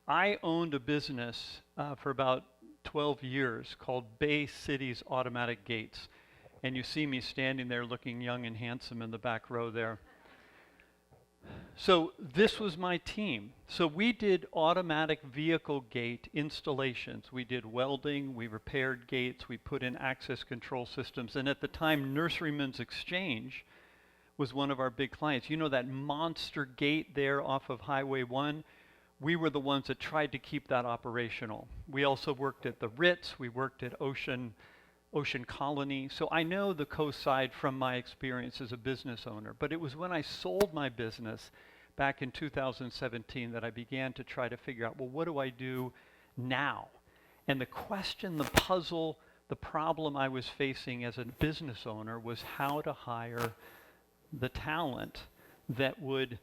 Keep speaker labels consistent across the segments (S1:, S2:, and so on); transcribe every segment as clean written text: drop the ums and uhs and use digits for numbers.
S1: I owned a business for about 12 years called Bay Cities Automatic Gates. And you see me standing there looking young and handsome in the back row there. So this was my team. So we did automatic vehicle gate installations. We did welding, we repaired gates, we put in access control systems. And at the time, Nurseryman's Exchange was one of our big clients. You know that monster gate there off of Highway 1? We were the ones that tried to keep that operational. We also worked at the Ritz, we worked at Ocean Colony. So I know the coast side from my experience as a business owner. But it was when I sold my business back in 2017 that I began to try to figure out, well, what do I do now? And the question, the puzzle, the problem I was facing as a business owner was how to hire the talent that would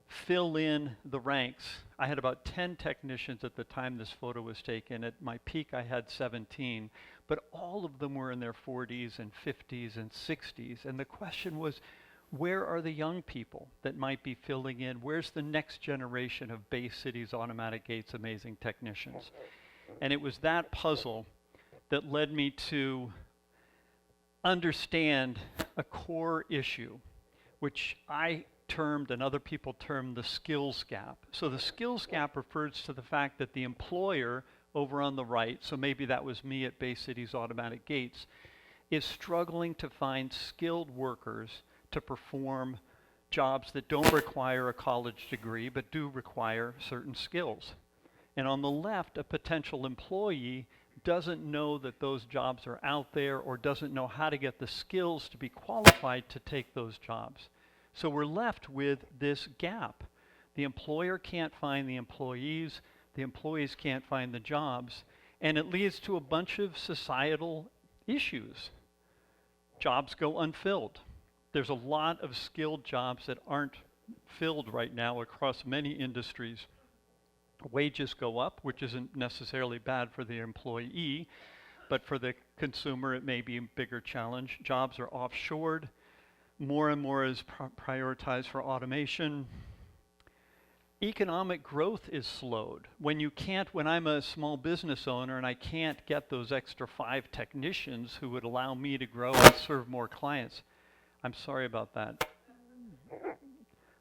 S1: fill in the ranks. I had about 10 technicians at the time this photo was taken. At my peak, I had 17, but all of them were in their 40s and 50s and 60s. And the question was, where are the young people that might be filling in? Where's the next generation of Bay Cities Automatic Gates amazing technicians? And it was that puzzle that led me to understand a core issue, which I termed and other people termed the skills gap. So the skills gap refers to the fact that the employer over on the right, so maybe that was me at Bay Cities Automatic Gates, is struggling to find skilled workers to perform jobs that don't require a college degree but do require certain skills. And on the left, a potential employee doesn't know that those jobs are out there or doesn't know how to get the skills to be qualified to take those jobs. So we're left with this gap. The employer can't find the employees can't find the jobs, and it leads to a bunch of societal issues. Jobs go unfilled. There's a lot of skilled jobs that aren't filled right now across many industries. Wages go up, which isn't necessarily bad for the employee, but for the consumer it may be a bigger challenge. Jobs are offshored. More and more is prioritized for automation. Economic growth is slowed. When I'm a small business owner and I can't get those extra 5 technicians who would allow me to grow and serve more clients, I'm sorry about that.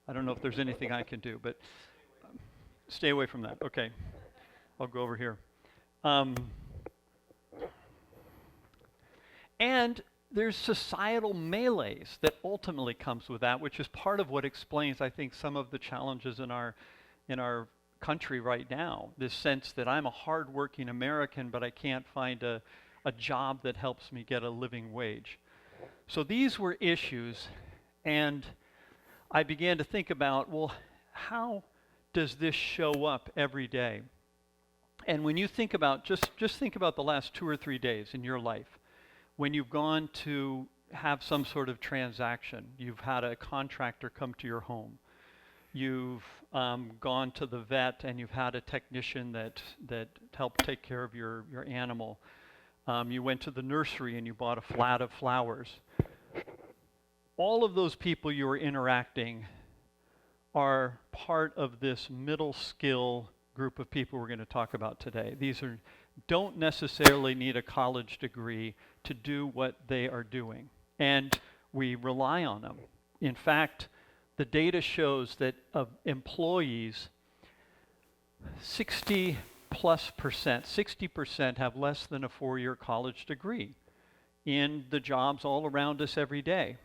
S1: I don't know if there's anything I can do, but stay away from that. Okay, I'll go over here. And there's societal melees that ultimately comes with that, which is part of what explains, I think, some of the challenges in our country right now. This sense that I'm a hardworking American, but I can't find a job that helps me get a living wage. So these were issues, and I began to think about, well, how does this show up every day? And when you think about, just think about the last 2 or 3 days in your life. When you've gone to have some sort of transaction, you've had a contractor come to your home, you've gone to the vet and you've had a technician that helped take care of your animal, you went to the nursery and you bought a flat of flowers. All of those people you are interacting are part of this middle skill group of people we're going to talk about today. These don't necessarily need a college degree to do what they are doing, and we rely on them. In fact, the data shows that of employees, 60% have less than a 4-year college degree in the jobs all around us every day.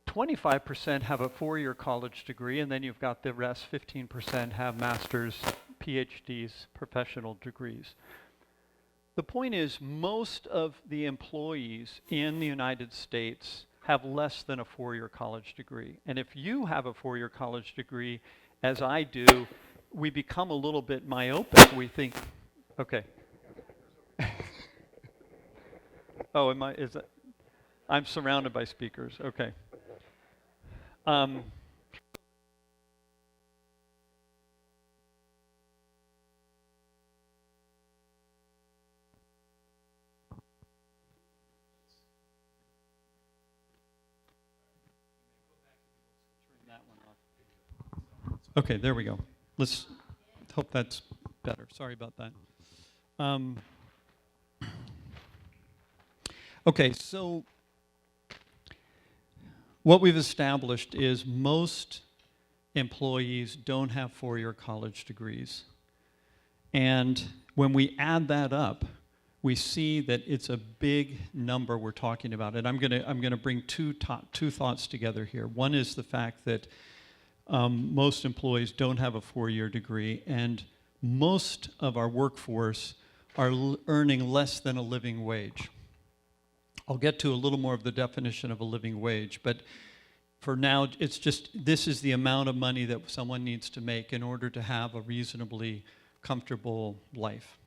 S1: 25% have a 4-year college degree, and then you've got the rest, 15% have masters, PhDs, professional degrees. The point is, most of the employees in the United States have less than a 4-year college degree. And if you have a 4-year college degree, as I do, we become a little bit myopic. We think, okay. Oh, I'm surrounded by speakers, okay. Okay, there we go. Let's hope that's better. Sorry about that. Okay, so what we've established is most employees don't have four-year college degrees. And when we add that up, we see that it's a big number we're talking about. And I'm gonna bring two thoughts together here. One is the fact that most employees don't have a four-year degree, and most of our workforce are earning less than a living wage. I'll get to a little more of the definition of a living wage, but for now, it's just, this is the amount of money that someone needs to make in order to have a reasonably comfortable life.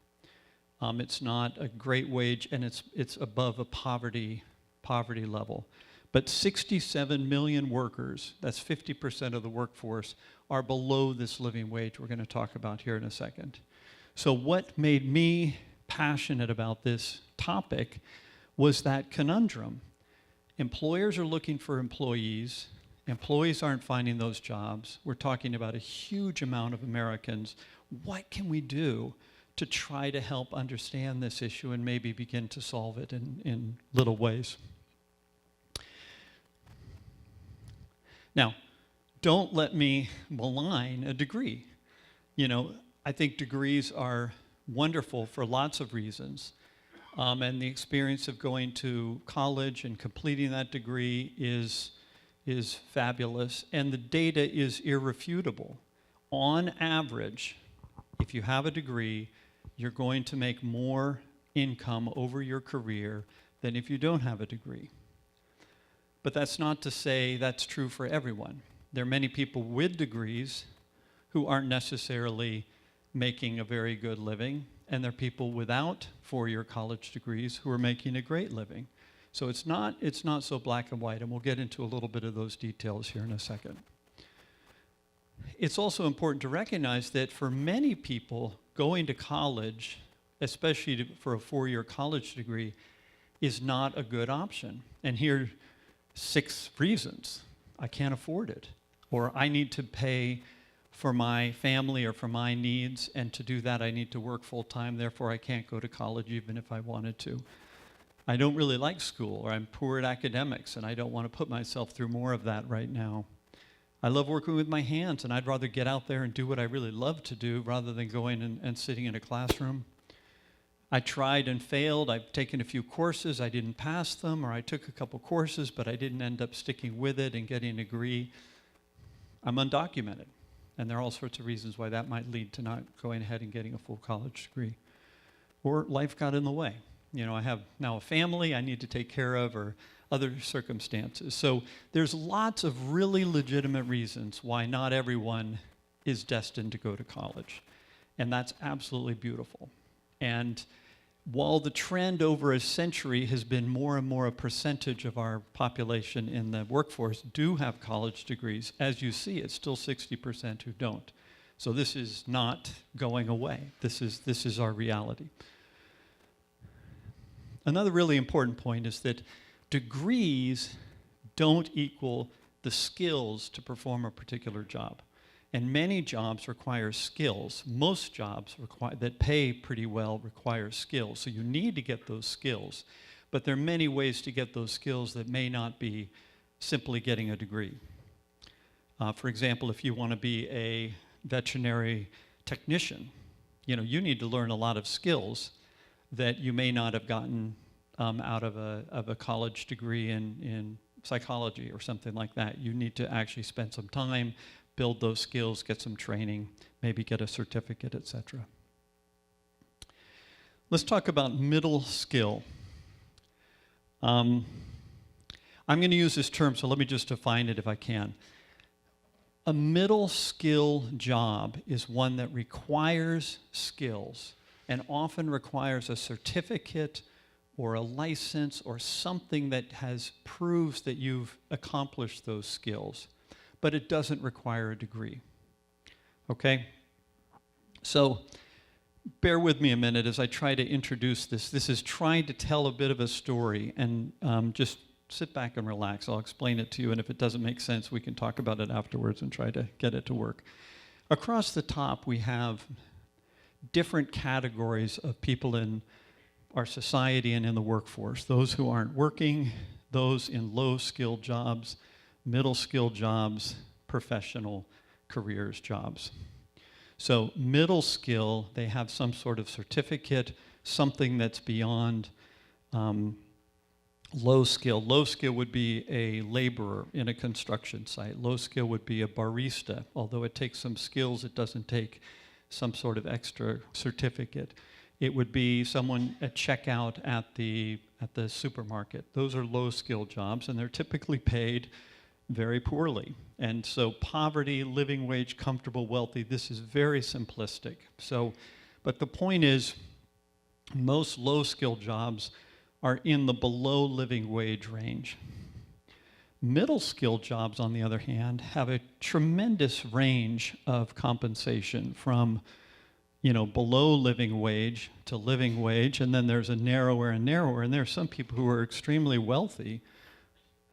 S1: It's not a great wage, and it's above a poverty level. But 67 million workers, that's 50% of the workforce, are below this living wage we're going to talk about here in a second. So what made me passionate about this topic was that conundrum. Employers are looking for employees. Employees aren't finding those jobs. We're talking about a huge amount of Americans. What can we do to try to help understand this issue and maybe begin to solve it in little ways? Now, don't let me malign a degree. You know, I think degrees are wonderful for lots of reasons. And the experience of going to college and completing that degree is fabulous. And the data is irrefutable. On average, if you have a degree, you're going to make more income over your career than if you don't have a degree. But that's not to say that's true for everyone. There are many people with degrees who aren't necessarily making a very good living, and there are people without four-year college degrees who are making a great living. So it's not so black and white, and we'll get into a little bit of those details here in a second. It's also important to recognize that for many people, going to college, especially for a four-year college degree, is not a good option. And here are 6 reasons. I can't afford it, or I need to pay for my family or for my needs, and to do that I need to work full-time, therefore I can't go to college even if I wanted to. I don't really like school, or I'm poor at academics, and I don't want to put myself through more of that right now. I love working with my hands, and I'd rather get out there and do what I really love to do rather than going and sitting in a classroom. I tried and failed. I've taken a few courses, I didn't pass them, or I took a couple courses, but I didn't end up sticking with it and getting a degree. I'm undocumented. And there are all sorts of reasons why that might lead to not going ahead and getting a full college degree. Or life got in the way. You know, I have now a family I need to take care of, or other circumstances. So there's lots of really legitimate reasons why not everyone is destined to go to college. And that's absolutely beautiful. And while the trend over a century has been more and more a percentage of our population in the workforce do have college degrees, as you see, it's still 60% who don't. So this is not going away. This is our reality. Another really important point is that degrees don't equal the skills to perform a particular job. And many jobs require skills. Most jobs that pay pretty well require skills. So you need to get those skills. But there are many ways to get those skills that may not be simply getting a degree. For example, if you want to be a veterinary technician, you know, you need to learn a lot of skills that you may not have gotten out of a college degree in psychology or something like that. You need to actually spend some time, build those skills, get some training, maybe get a certificate, etc. Let's talk about middle skill. I'm going to use this term, so let me just define it if I can. A middle skill job is one that requires skills and often requires a certificate or a license or something that proves that you've accomplished those skills. But it doesn't require a degree. Okay? So bear with me a minute as I try to introduce this. This is trying to tell a bit of a story, and just sit back and relax. I'll explain it to you, and if it doesn't make sense, we can talk about it afterwards and try to get it to work. Across the top, we have different categories of people in our society and in the workforce. Those who aren't working, those in low-skilled jobs, middle-skilled jobs, professional careers jobs. So middle skill, they have some sort of certificate, something that's beyond low skill. Low skill would be a laborer in a construction site. Low skill would be a barista. Although it takes some skills, it doesn't take some sort of extra certificate. It would be someone at checkout at the supermarket. Those are low skill jobs, and they're typically paid very poorly. And so poverty, living wage, comfortable, wealthy, this is very simplistic. So, but the point is, most low skill jobs are in the below living wage range. Middle skill jobs, on the other hand, have a tremendous range of compensation from, below living wage to living wage, and then there's a narrower and narrower, and there are some people who are extremely wealthy,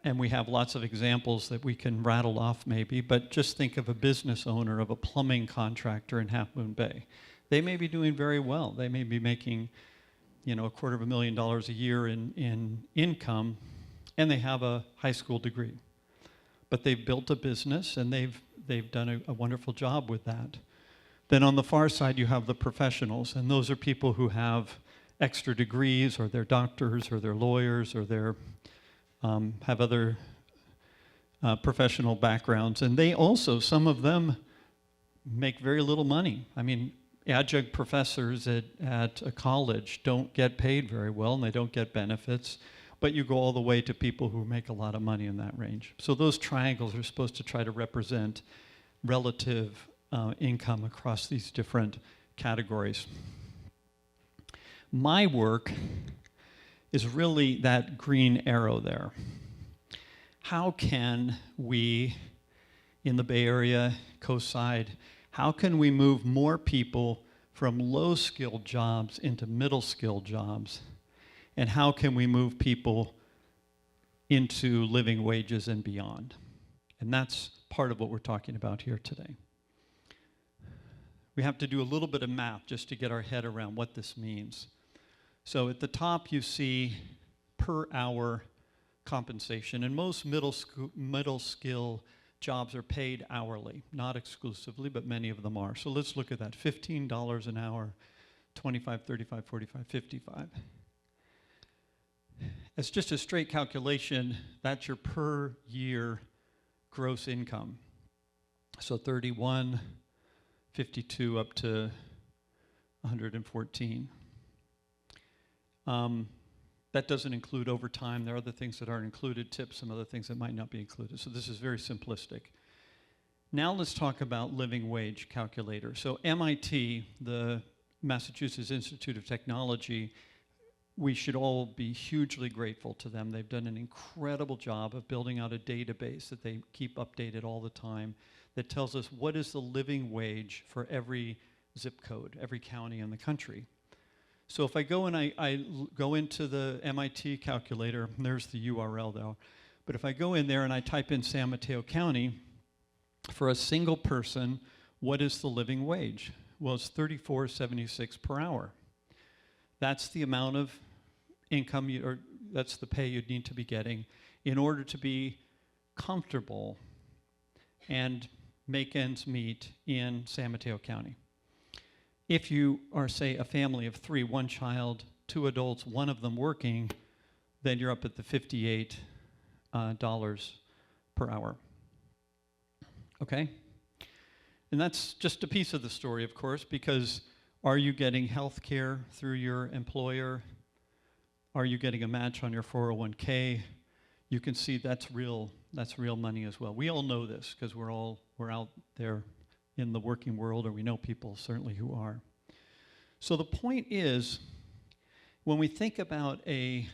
S1: and we have lots of examples that we can rattle off maybe, but just think of a business owner of a plumbing contractor in Half Moon Bay. They may be doing very well. They may be making $250,000 a year in income, and they have a high school degree. But they've built a business, and they've done a wonderful job with that. Then on the far side, you have the professionals, and those are people who have extra degrees, or they're doctors, or they're lawyers, or they're have other professional backgrounds. And they also, some of them, make very little money. I mean, adjunct professors at a college don't get paid very well, and they don't get benefits, but you go all the way to people who make a lot of money in that range. So those triangles are supposed to try to represent relative income across these different categories. My work is really that green arrow there. How can we, in the Bay Area, Coast Side, how can we move more people from low-skilled jobs into middle-skilled jobs? And how can we move people into living wages and beyond? And that's part of what we're talking about here today. We have to do a little bit of math just to get our head around what this means. So at the top you see per hour compensation, and most middle skill jobs are paid hourly, not exclusively, but many of them are. So let's look at that. $15 an hour, 25, 35, 45, 55. It's just a straight calculation. That's your per year gross income. So 31, 52 up to 114. That doesn't include overtime. There are other things that aren't included, tips, some other things that might not be included. So this is very simplistic. Now let's talk about living wage calculator. So MIT, the Massachusetts Institute of Technology, we should all be hugely grateful to them. They've done an incredible job of building out a database that they keep updated all the time that tells us what is the living wage for every zip code, every county in the country. So if I go and I go into the MIT calculator, there's the URL though, but if I go in there and I type in San Mateo County, for a single person, what is the living wage? Well, it's $34.76 per hour. That's the amount of income, or that's the pay you'd need to be getting in order to be comfortable and make ends meet in San Mateo County. If you are, say, a family of 3, 1 child, 2 adults, 1 of them working, then you're up at the $58 per hour. Okay? And that's just a piece of the story, of course, because are you getting health care through your employer? Are you getting a match on your 401k? You can see that's real money as well. We all know this because we're out there in the working world, or we know people certainly who are. So the point is, when we think about a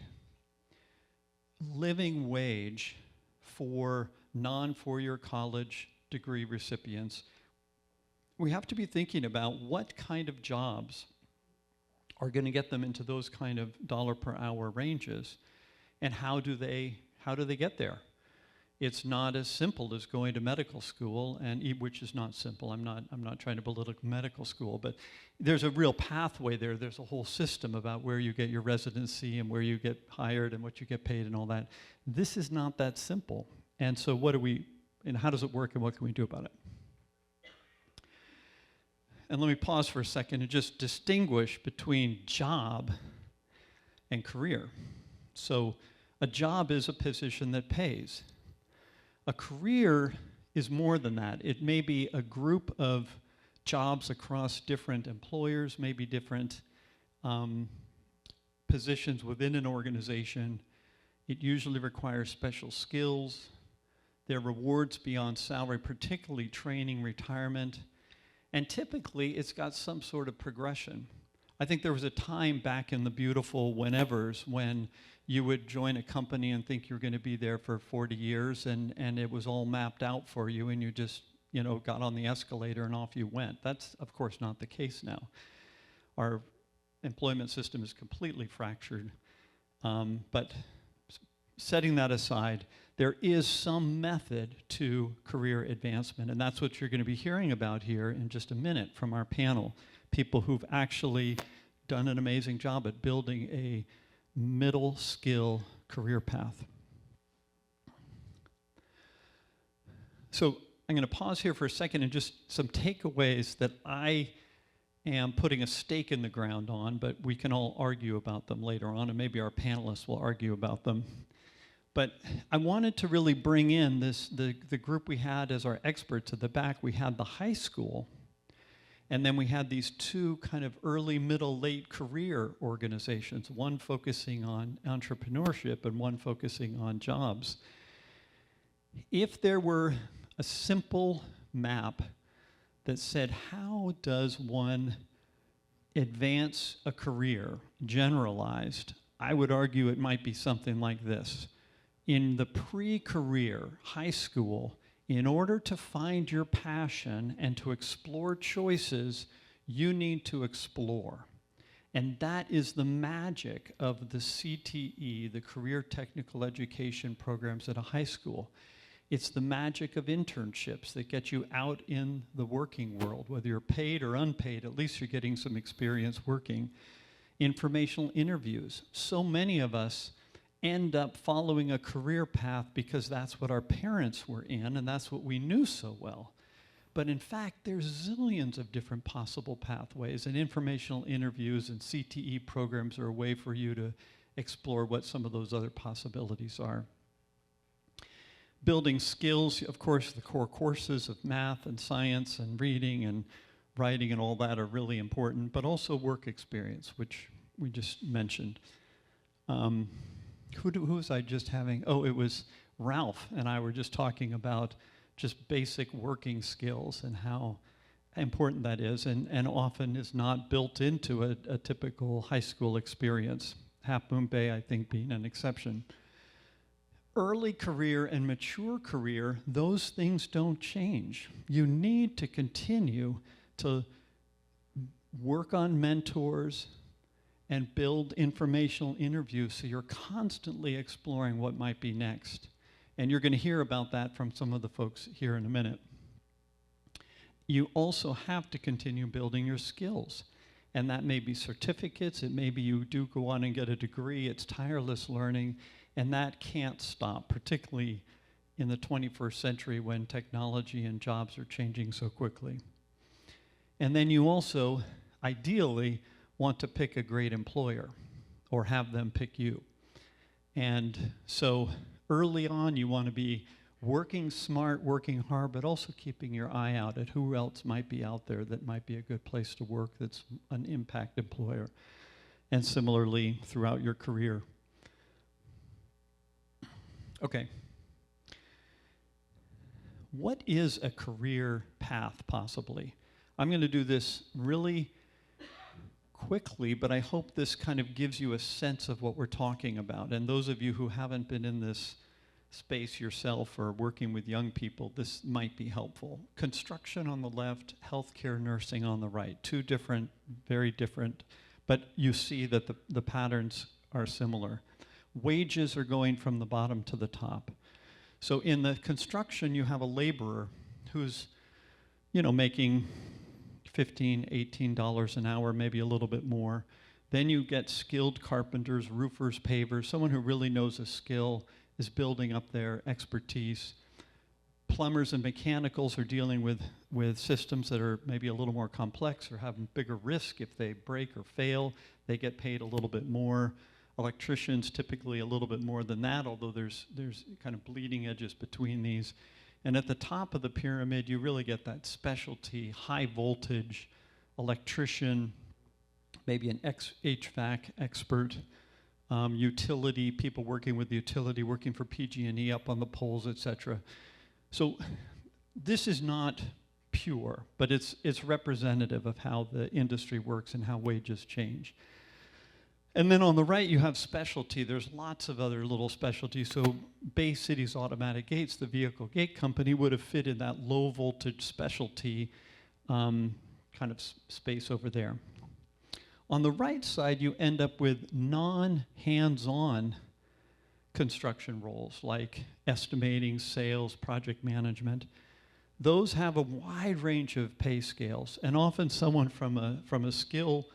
S1: living wage for non-4-year college degree recipients, we have to be thinking about what kind of jobs are going to get them into those kind of dollar per hour ranges, and how do they get there? It's not as simple as going to medical school, which is not simple. I'm not trying to belittle medical school, but there's a real pathway there. There's a whole system about where you get your residency and where you get hired and what you get paid and all that. This is not that simple. And so and how does it work and what can we do about it? And let me pause for a second and just distinguish between job and career. So a job is a position that pays. A career is more than that. It may be a group of jobs across different employers, maybe different positions within an organization. It usually requires special skills. There are rewards beyond salary, particularly training, retirement. And typically, it's got some sort of progression. I think there was a time back in the beautiful whenevers when you would join a company and think you're going to be there for 40 years and it was all mapped out for you and you just, got on the escalator and off you went. That's, of course, not the case now. Our employment system is completely fractured. But setting that aside, there is some method to career advancement, and that's what you're going to be hearing about here in just a minute from our panel. People who've actually done an amazing job at building a middle skill career path. So I'm going to pause here for a second and just some takeaways that I am putting a stake in the ground on, but we can all argue about them later on, and maybe our panelists will argue about them. But I wanted to really bring in the group we had as our experts at the back. We had the high school, and then we had these two kind of early, middle, late career organizations, one focusing on entrepreneurship and one focusing on jobs. If there were a simple map that said, how does one advance a career, generalized, I would argue it might be something like this. In the pre-career, high school, in order to find your passion and to explore choices, you need to explore. And that is the magic of the CTE, the Career Technical Education programs at a high school. It's the magic of internships that get you out in the working world, whether you're paid or unpaid, at least you're getting some experience working. Informational interviews. So many of us end up following a career path because that's what our parents were in and that's what we knew so well. But in fact, there's zillions of different possible pathways, and informational interviews and CTE programs are a way for you to explore what some of those other possibilities are. Building skills, of course, the core courses of math and science and reading and writing and all that are really important, but also work experience, which we just mentioned. Who was I just having? Oh, it was Ralph and I were just talking about just basic working skills and how important that is, and often is not built into a typical high school experience. Half Moon Bay, I think, being an exception. Early career and mature career, those things don't change. You need to continue to work on mentors and build informational interviews so you're constantly exploring what might be next. And you're going to hear about that from some of the folks here in a minute. You also have to continue building your skills. And that may be certificates, it may be you do go on and get a degree, it's tireless learning, and that can't stop, particularly in the 21st century when technology and jobs are changing so quickly. And then you also, ideally, want to pick a great employer or have them pick you. And so early on, you want to be working smart, working hard, but also keeping your eye out at who else might be out there that might be a good place to work that's an impact employer. And similarly, throughout your career. Okay. What is a career path, possibly? I'm going to do this really quickly, but I hope this kind of gives you a sense of what we're talking about. And those of you who haven't been in this space yourself or working with young people, this might be helpful. Construction on the left, healthcare, nursing on the right. Two different, very different, but you see that the patterns are similar. Wages are going from the bottom to the top. So in the construction, you have a laborer who's, making $15, $18 an hour, maybe a little bit more. Then you get skilled carpenters, roofers, pavers, someone who really knows a skill, is building up their expertise. Plumbers and mechanicals are dealing with systems that are maybe a little more complex or have bigger risk. If they break or fail, they get paid a little bit more. Electricians typically a little bit more than that, although there's kind of bleeding edges between these. And at the top of the pyramid, you really get that specialty, high voltage electrician, maybe an HVAC expert, utility, people working with the utility, working for PG&E up on the poles, etc. So this is not pure, but it's representative of how the industry works and how wages change. And then on the right, you have specialty. There's lots of other little specialties. So Bay City's Automatic Gates, the vehicle gate company, would have fit in that low voltage specialty kind of space over there. On the right side, you end up with non-hands-on construction roles like estimating, sales, project management. Those have a wide range of pay scales, and often someone from a skill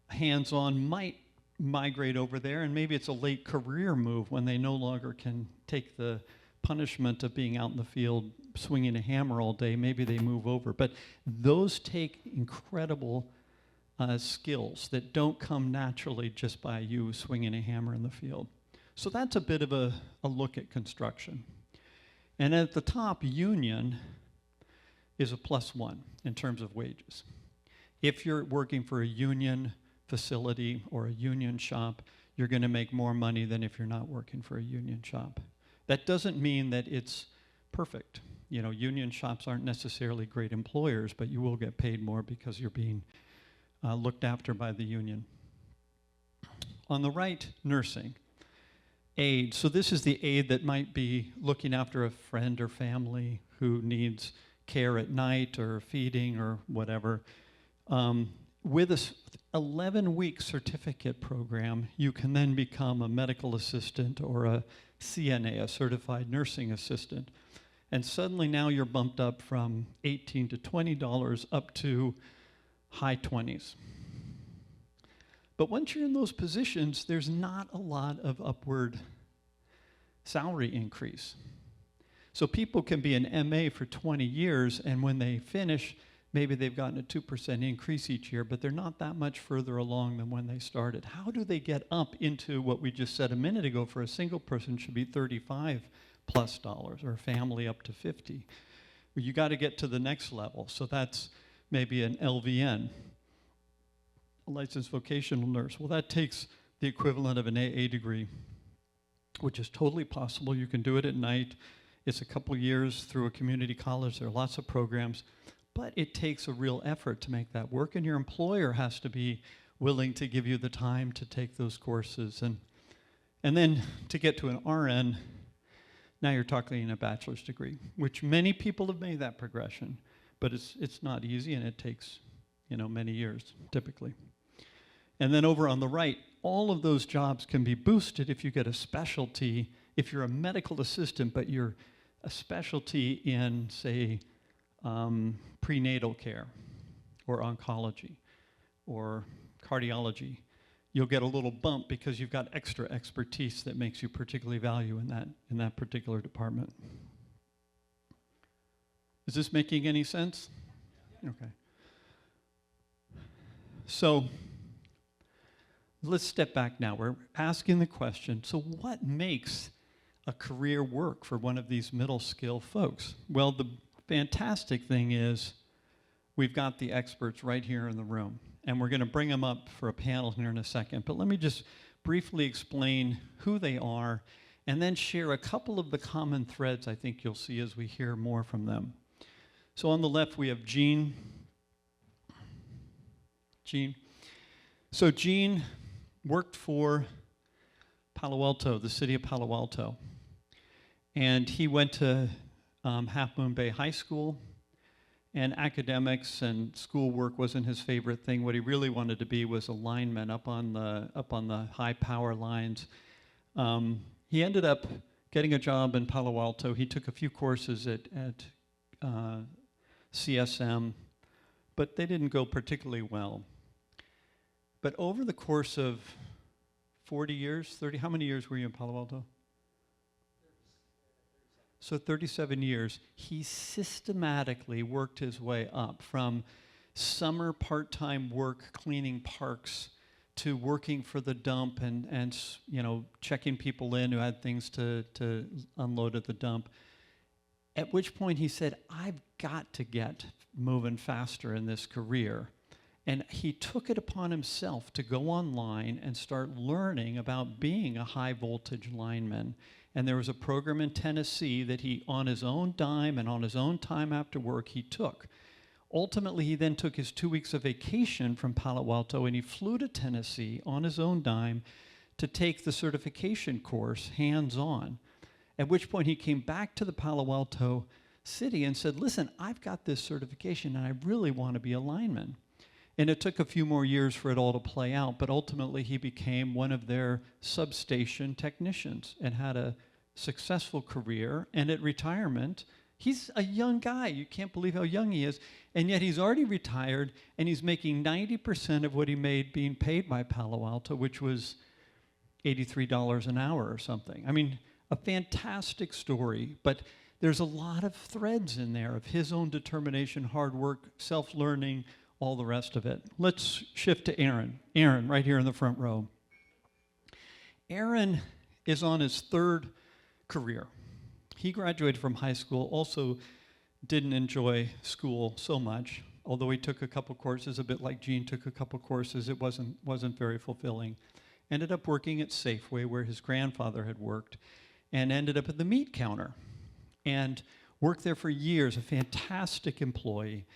S1: hands-on might migrate over there, and maybe it's a late career move when they no longer can take the punishment of being out in the field swinging a hammer all day. Maybe they move over. But those take incredible skills that don't come naturally just by you swinging a hammer in the field. So that's a bit of a look at construction. And at the top, union is a +1 in terms of wages. If you're working for a union facility or a union shop, you're going to make more money than if you're not working for a union shop. That doesn't mean that it's perfect. Union shops aren't necessarily great employers, but you will get paid more because you're being looked after by the union. On the right, nursing. Aid. So this is the aide that might be looking after a friend or family who needs care at night or feeding or whatever. With a 11-week certificate program, you can then become a medical assistant or a CNA, a certified nursing assistant. And suddenly now you're bumped up from $18 to $20 up to high 20s. But once you're in those positions, there's not a lot of upward salary increase. So people can be an MA for 20 years, and when they finish, maybe they've gotten a 2% increase each year, but they're not that much further along than when they started. How do they get up into what we just said a minute ago for a single person should be $35+ or a family up to 50? Well, you got to get to the next level. So that's maybe an LVN, a licensed vocational nurse. Well, that takes the equivalent of an AA degree, which is totally possible. You can do it at night. It's a couple years through a community college. There are lots of programs. But it takes a real effort to make that work, and your employer has to be willing to give you the time to take those courses. And then to get to an RN, now you're talking a bachelor's degree, which many people have made that progression, but it's not easy, and it takes many years typically. And then over on the right, all of those jobs can be boosted if you get a specialty. If you're a medical assistant, but you're a specialty in, say, prenatal care or oncology or cardiology, you'll get a little bump because you've got extra expertise that makes you particularly valuable in that particular department. Is this making any sense? Okay. So let's step back now. We're asking the question, so what makes a career work for one of these middle skill folks? Well, the fantastic thing is we've got the experts right here in the room, and we're going to bring them up for a panel here in a second. But let me just briefly explain who they are and then share a couple of the common threads I think you'll see as we hear more from them. So on the left, we have Jean. So Jean worked for Palo Alto, the city of Palo Alto. And he went to Half Moon Bay High School, and academics and schoolwork wasn't his favorite thing. What he really wanted to be was a lineman up on the high power lines. He ended up getting a job in Palo Alto. He took a few courses at CSM, but they didn't go particularly well. But over the course of 40 years, 30, how many years were you in Palo Alto? So 37 years, he systematically worked his way up from summer part-time work cleaning parks to working for the dump and you know, checking people in who had things to unload at the dump. At which point he said, I've got to get moving faster in this career. And he took it upon himself to go online and start learning about being a high voltage lineman. And there was a program in Tennessee that he, on his own dime and on his own time after work, he took. Ultimately, he then took his 2 weeks of vacation from Palo Alto and he flew to Tennessee on his own dime to take the certification course hands-on. At which point he came back to the Palo Alto city and said, listen, I've got this certification and I really want to be a lineman. And it took a few more years for it all to play out, but ultimately he became one of their substation technicians and had a successful career. And at retirement, he's a young guy. You can't believe how young he is. And yet he's already retired and he's making 90% of what he made being paid by Palo Alto, which was $83 an hour or something. I mean, a fantastic story, but there's a lot of threads in there of his own determination, hard work, self-learning, all the rest of it. Let's shift to Aaron. Aaron, right here in the front row. Aaron is on his third career. He graduated from high school, also didn't enjoy school so much, although he took a couple courses, a bit like Gene took a couple courses, it wasn't very fulfilling. Ended up working at Safeway, where his grandfather had worked, and ended up at the meat counter, and worked there for years, a fantastic employee,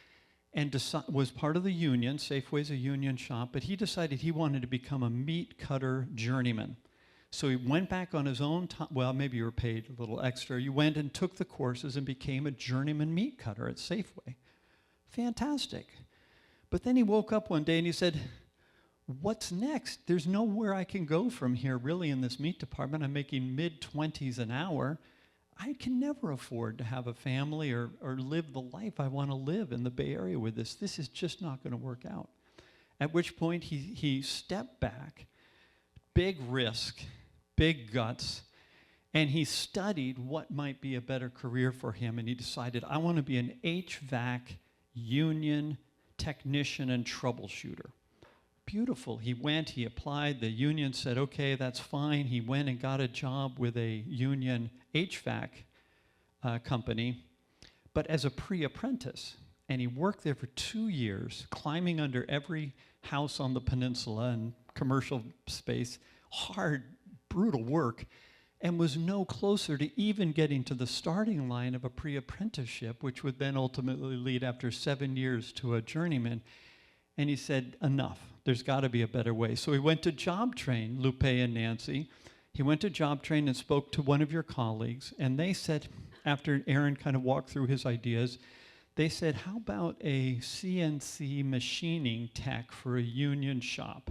S1: and was part of the union. Safeway's a union shop, but he decided he wanted to become a meat cutter journeyman. So he went back on his own time. Well, maybe you were paid a little extra. You went and took the courses and became a journeyman meat cutter at Safeway. Fantastic. But then he woke up one day and he said, what's next? There's nowhere I can go from here really in this meat department. I'm making mid-20s an hour. I can never afford to have a family or live the life I want to live in the Bay Area with this. This is just not going to work out. At which point he stepped back, big risk, big guts, and he studied what might be a better career for him, and he decided, I want to be an HVAC union technician and troubleshooter. Beautiful. He went, he applied, the union said, okay, that's fine. He went and got a job with a union HVAC company, but as a pre-apprentice. And he worked there for 2 years, climbing under every house on the peninsula and commercial space, hard, brutal work, and was no closer to even getting to the starting line of a pre-apprenticeship, which would then ultimately lead after 7 years to a journeyman. And he said, enough, there's got to be a better way. So he went to JobTrain, Lupe and Nancy. He went to JobTrain and spoke to one of your colleagues, and they said, after Aaron kind of walked through his ideas, they said, how about a CNC machining tech for a union shop?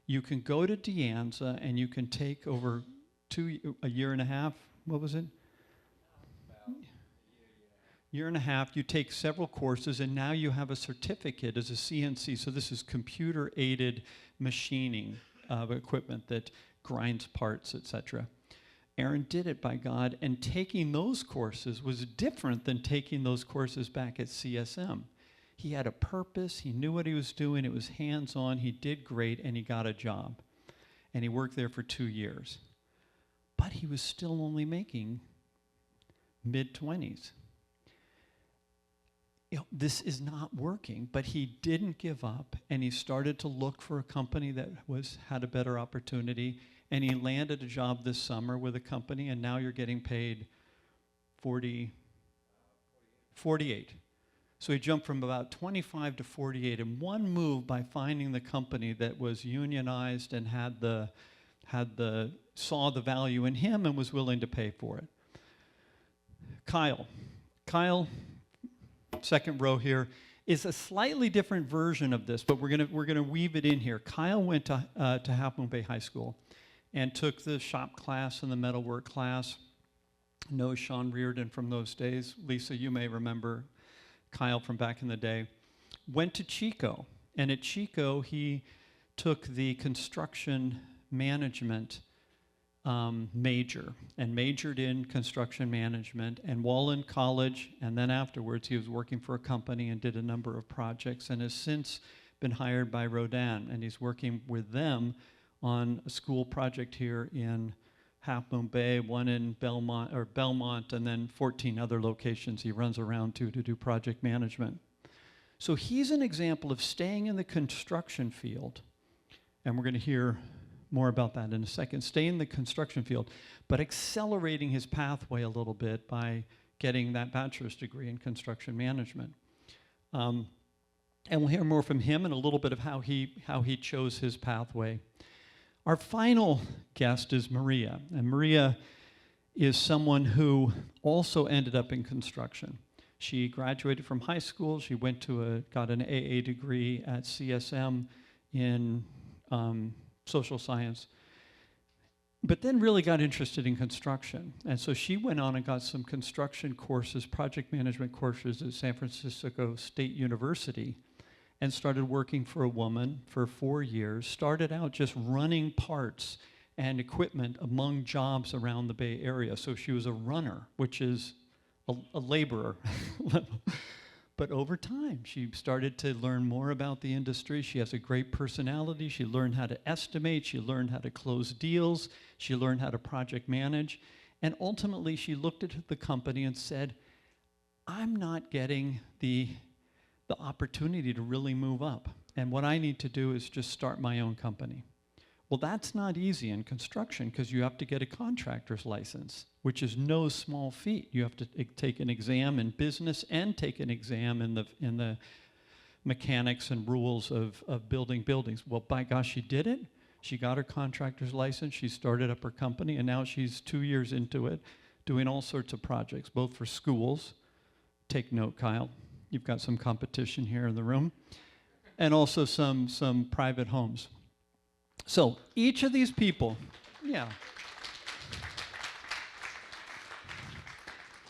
S1: You can go to De Anza and you can take over a year and a half, what was it? Year and a half, you take several courses, and now you have a certificate as a CNC. So this is computer-aided machining of equipment that grinds parts, etc. Aaron did it, by God, and taking those courses was different than taking those courses back at CSM. He had a purpose, he knew what he was doing, it was hands-on, he did great, and he got a job. And he worked there for 2 years. But he was still only making mid-20s. You know, this is not working, but he didn't give up, and he started to look for a company that had a better opportunity, and he landed a job this summer with a company, and now you're getting paid 48. So he jumped from about 25 to 48 in one move by finding the company that was unionized and saw the value in him and was willing to pay for it. Kyle, second row here, is a slightly different version of this, but we're gonna weave it in here. Kyle went to Half Moon Bay High School and took the shop class and the metalwork class, know Sean Reardon from those days. Lisa, you may remember Kyle from back in the day. Went to Chico, and at Chico he took the construction management major and majored in construction management. And while in college and then afterwards, he was working for a company and did a number of projects and has since been hired by Rodin. And he's working with them on a school project here in Half Moon Bay, one in Belmont, and then 14 other locations he runs around to do project management. So he's an example of staying in the construction field, and we're going to hear more about that in a second. Stay in the construction field, but accelerating his pathway a little bit by getting that bachelor's degree in construction management. And we'll hear more from him and a little bit of how he chose his pathway. Our final guest is Maria, and Maria is someone who also ended up in construction. She graduated from high school. She got an AA degree at CSM in social science, but then really got interested in construction. And so she went on and got some construction courses, project management courses at San Francisco State University, and started working for a woman for 4 years. Started out just running parts and equipment among jobs around the Bay Area. So she was a runner, which is a laborer. But over time, she started to learn more about the industry. She has a great personality. She learned how to estimate. She learned how to close deals. She learned how to project manage. And ultimately, she looked at the company and said, I'm not getting the opportunity to really move up. And what I need to do is just start my own company. Well, that's not easy in construction because you have to get a contractor's license, which is no small feat. You have to take an exam in business and take an exam in the mechanics and rules of building buildings. Well, by gosh, she did it. She got her contractor's license. She started up her company, and now she's 2 years into it, doing all sorts of projects, both for schools. Take note, Kyle. You've got some competition here in the room. And also some private homes. So each of these people,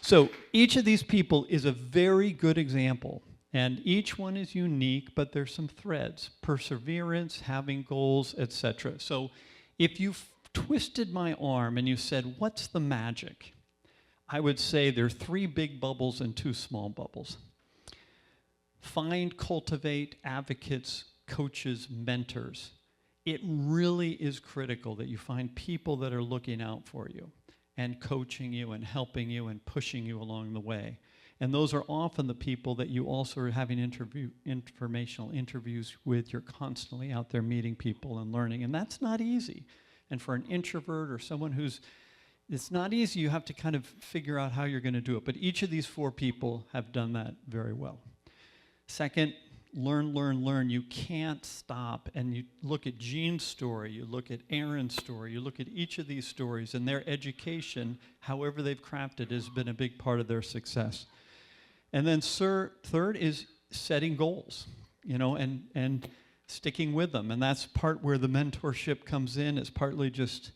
S1: So each of these people is a very good example. And each one is unique, but there's some threads. Perseverance, having goals, etc. So if you twisted my arm and you said, what's the magic? I would say there are 3 big bubbles and 2 small bubbles. Find, cultivate advocates, coaches, mentors. It really is critical that you find people that are looking out for you and coaching you and helping you and pushing you along the way. And those are often the people that you also are having informational interviews with. You're constantly out there meeting people and learning, and that's not easy. And for an introvert or someone it's not easy. You have to kind of figure out how you're going to do it. But each of these 4 people have done that very well. Second, learn, learn, learn. You can't stop. And you look at Jean's story, you look at Aaron's story, you look at each of these stories, and their education, however they've crafted, has been a big part of their success. And then third is setting goals, and sticking with them. And that's part where the mentorship comes in. It's partly just,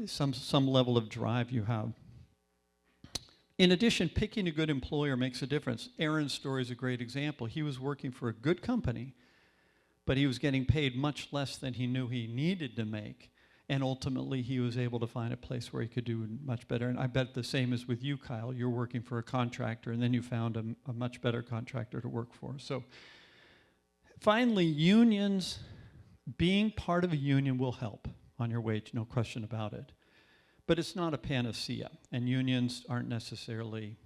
S1: some level of drive you have. In addition, picking a good employer makes a difference. Aaron's story is a great example. He was working for a good company, but he was getting paid much less than he knew he needed to make. And ultimately, he was able to find a place where he could do much better. And I bet the same is with you, Kyle. You're working for a contractor, and then you found a much better contractor to work for. So finally, unions, being part of a union will help on your wage, no question about it. But it's not a panacea, and unions aren't necessarily,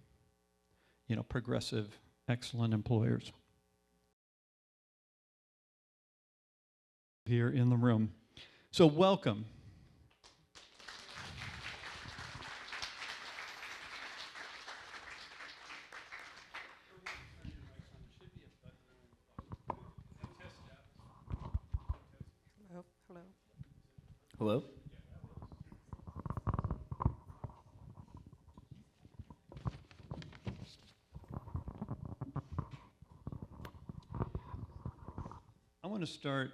S1: progressive, excellent employers. Here in the room. So welcome.
S2: Hello, hello.
S3: Hello?
S1: I want to start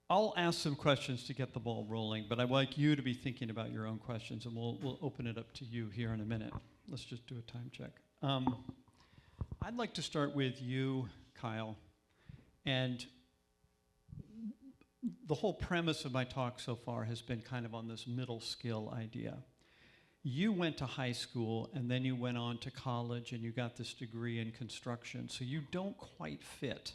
S1: I'll ask some questions to get the ball rolling, but I'd like you to be thinking about your own questions, and we'll open it up to you here in a minute. Let's just do a time check. I'd like to start with you, Kyle, and the whole premise of my talk so far has been kind of on this middle skill idea. You went to high school, and then you went on to college, and you got this degree in construction, so you don't quite fit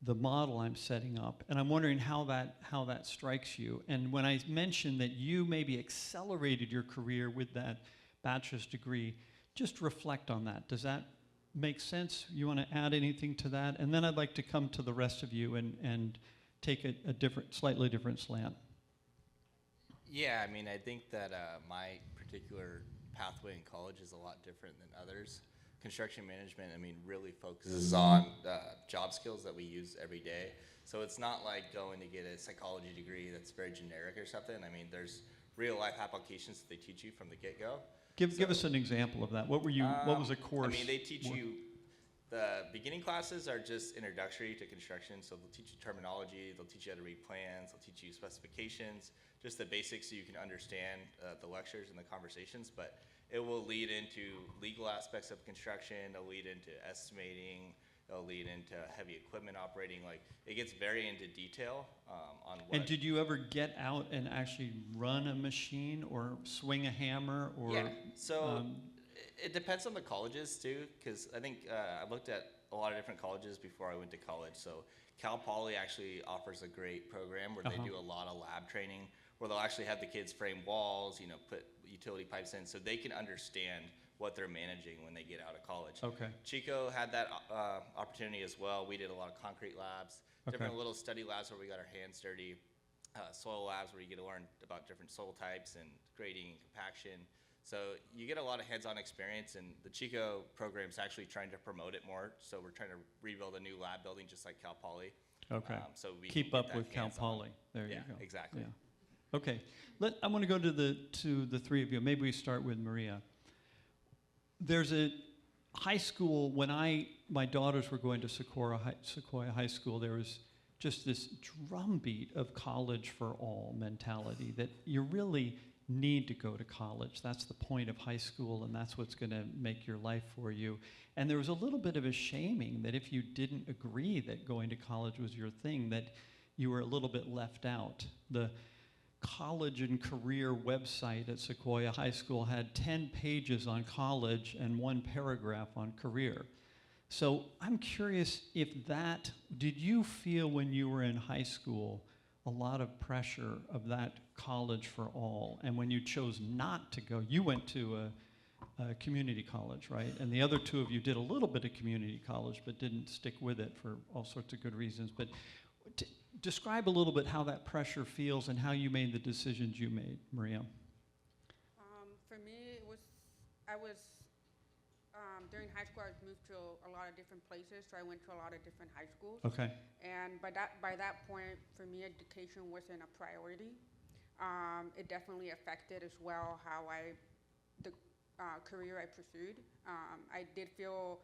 S1: the model I'm setting up, and I'm wondering how that strikes you. And when I mentioned that you maybe accelerated your career with that bachelor's degree, just reflect on that. Does that make sense? You want to add anything to that? And then I'd like to come to the rest of you and take a slightly different slant.
S4: Yeah, I mean, I think that my particular pathway in college is a lot different than others. Construction management, I mean, really focuses on job skills that we use every day. So it's not like going to get a psychology degree that's very generic or something. I mean, there's real life applications that they teach you from the get-go.
S1: Give us an example of that. What was a course?
S4: I mean, they teach you, the beginning classes are just introductory to construction. So they'll teach you terminology, they'll teach you how to read plans, they'll teach you specifications, just the basics so you can understand the lectures and the conversations. But it will lead into legal aspects of construction, it'll lead into estimating, it'll lead into heavy equipment operating. Like, it gets very into detail on what...
S1: And did you ever get out and actually run a machine or swing a hammer? Or,
S4: yeah, so it depends on the colleges too, because I think I looked at a lot of different colleges before I went to college. So Cal Poly actually offers a great program where they do a lot of lab training, where they'll actually have the kids frame walls, you know, put utility pipes in so they can understand what they're managing when they get out of college.
S1: Okay.
S4: Chico had that opportunity as well. We did a lot of concrete labs, different little study labs where we got our hands dirty, soil labs where you get to learn about different soil types and grading and compaction. So you get a lot of hands-on experience, and the Chico program is actually trying to promote it more. So we're trying to rebuild a new lab building just like Cal Poly.
S1: Okay.
S4: So we
S1: keep up with Cal Poly. There you go.
S4: Exactly.
S1: Yeah. Okay, I want to go to the three of you. Maybe we start with Maria. There's a high school, when my daughters were going to Sequoia High School, there was just this drumbeat of college for all mentality, that you really need to go to college. That's the point of high school, and that's what's going to make your life for you. And there was a little bit of a shaming that if you didn't agree that going to college was your thing, that you were a little bit left out. The college and career website at Sequoia High School had 10 pages on college and 1 paragraph on career. So I'm curious did you feel when you were in high school a lot of pressure of that college for all? And when you chose not to go, you went to a community college, right? And the other two of you did a little bit of community college but didn't stick with it for all sorts of good reasons. But describe a little bit how that pressure feels and how you made the decisions you made, Maria.
S2: For me, I was during high school, I was moved to a lot of different places, so I went to a lot of different high schools.
S1: Okay.
S2: And by that point, for me, education wasn't a priority. It definitely affected as well how the career I pursued. I did feel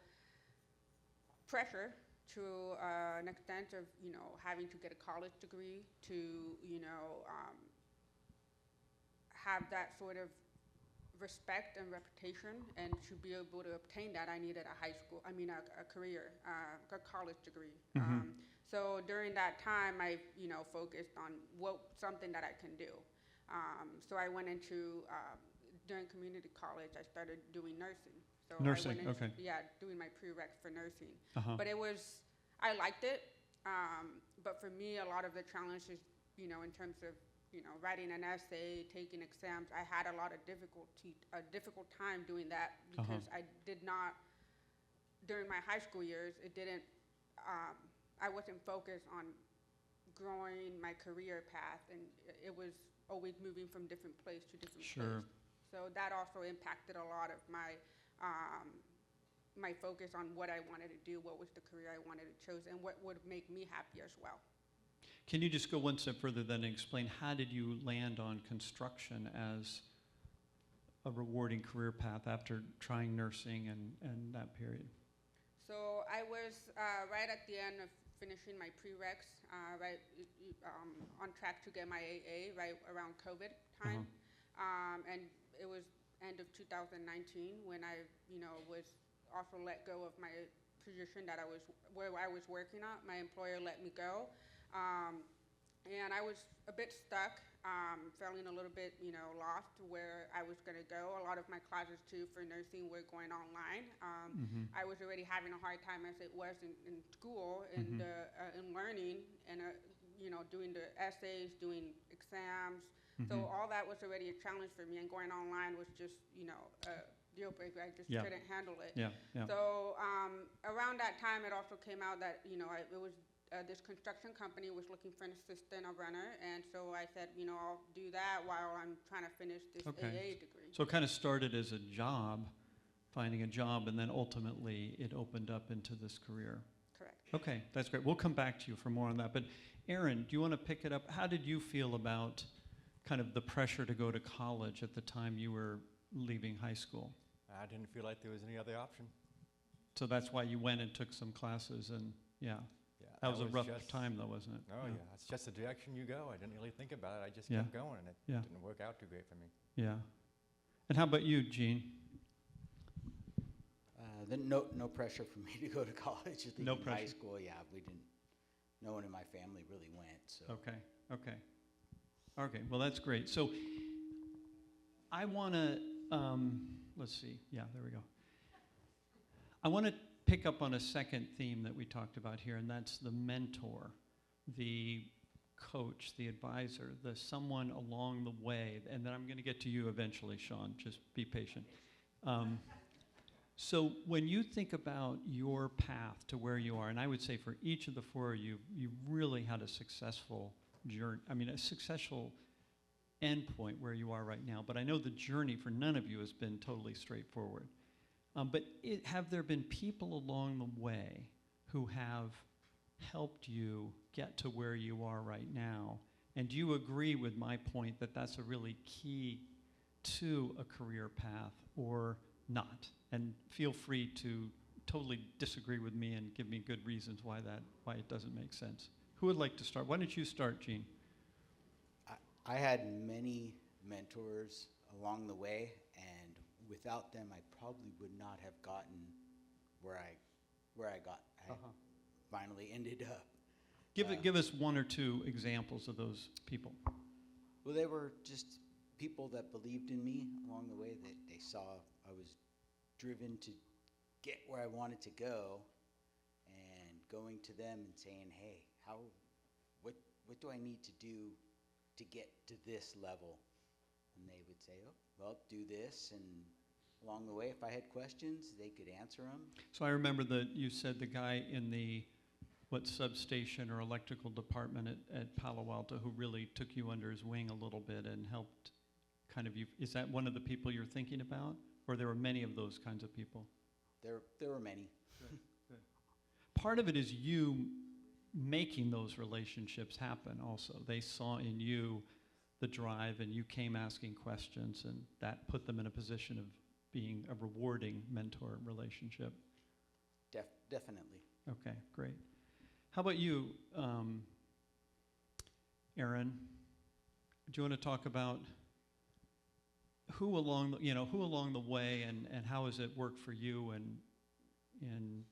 S2: pressure to an extent of, having to get a college degree to, have that sort of respect and reputation, and to be able to obtain that, I needed a career, a college degree. So during that time, I, focused on something that I can do. So I went into, during community college, I started doing nursing. So
S1: nursing,
S2: I went into,
S1: okay.
S2: Yeah, doing my prereq for nursing.
S1: Uh-huh.
S2: But I liked it. But for me, a lot of the challenges, in terms of, writing an essay, taking exams, I had a difficult time doing that because I did not, during my high school years, I wasn't focused on growing my career path, and it was always moving from different place to different place. So that also impacted a lot of my focus on what I wanted to do, what was the career I wanted to choose, and what would make me happy as well.
S1: Can you just go one step further then and explain how did you land on construction as a rewarding career path after trying nursing and that period?
S2: So I was right at the end of finishing my prereqs, on track to get my AA right around COVID time. And it was end of 2019 when I, was also let go of my position where I was working at. My employer let me go. And I was a bit stuck, feeling a little bit, lost where I was going to go. A lot of my classes, too, for nursing were going online. I was already having a hard time as it was in school and in learning and, doing the essays, doing exams. So all that was already a challenge for me, and going online was just, a deal breaker. I just couldn't handle it. So around that time, it also came out that, it was this construction company was looking for an assistant, a runner, and so I said, I'll do that while I'm trying to finish this AA degree.
S1: So it kind of started as a job, finding a job, and then ultimately it opened up into this career.
S2: Correct.
S1: Okay, that's great. We'll come back to you for more on that. But Aaron, do you want to pick it up? How did you feel about kind of the pressure to go to college at the time you were leaving high school?
S5: I didn't feel like there was any other option.
S1: So that's why you went and took some classes, and
S5: Yeah,
S1: that was a rough time though, wasn't it?
S5: Oh, yeah. It's just the direction you go. I didn't really think about it. I just kept going, and it didn't work out too great for me.
S1: Yeah. And how about you, Gene?
S3: No pressure for me to go to college. I think
S1: No
S3: in
S1: pressure.
S3: high school, we didn't. No one in my family really went. So
S1: Okay, well, that's great. So I want to, let's see. Yeah, there we go. I want to pick up on a second theme that we talked about here, and that's the mentor, the coach, the advisor, the someone along the way. And then I'm going to get to you eventually, Sean. Just be patient. So when you think about your path to where you are, and I would say for each of the four of you, you really had a successful journey, a successful endpoint where you are right now. But I know the journey for none of you has been totally straightforward. But have there been people along the way who have helped you get to where you are right now? And do you agree with my point that that's a really key to a career path, or not? And feel free to totally disagree with me and give me good reasons why it doesn't make sense. Who would like to start? Why don't you start, Gene?
S3: I had many mentors along the way, and without them, I probably would not have gotten where I got. I finally ended up.
S1: Give us one or two examples of those people.
S3: Well, they were just people that believed in me along the way, that they saw I was driven to get where I wanted to go, and going to them and saying, hey, what do I need to do to get to this level? And they would say, oh, well, do this, and along the way, if I had questions, they could answer them.
S1: So I remember that you said the guy in the substation or electrical department at Palo Alto who really took you under his wing a little bit and helped kind of you. Is that one of the people you're thinking about? Or there were many of those kinds of people?
S3: There were many.
S1: Good. Part of it is you making those relationships happen also. They saw in you the drive, and you came asking questions, and that put them in a position of being a rewarding mentor relationship.
S3: Definitely.
S1: Okay, great. How about you, Aaron? Do you want to talk about who along the way, and how has it worked for you in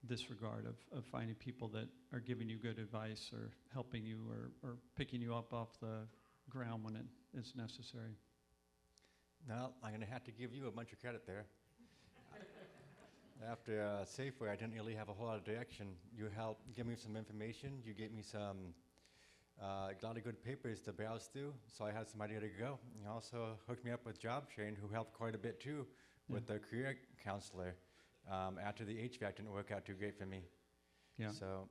S1: this regard of finding people that are giving you good advice or helping you or picking you up off the ground when it is necessary?
S5: No, I'm going to have to give you a bunch of credit there. After Safeway, I didn't really have a whole lot of direction. You helped give me some information. You gave me a lot of good papers to browse through, so I had some idea to go. You also hooked me up with JobTrain, who helped quite a bit too, with the career counselor. After the HVAC didn't work out too great for me.
S1: Yeah.
S5: So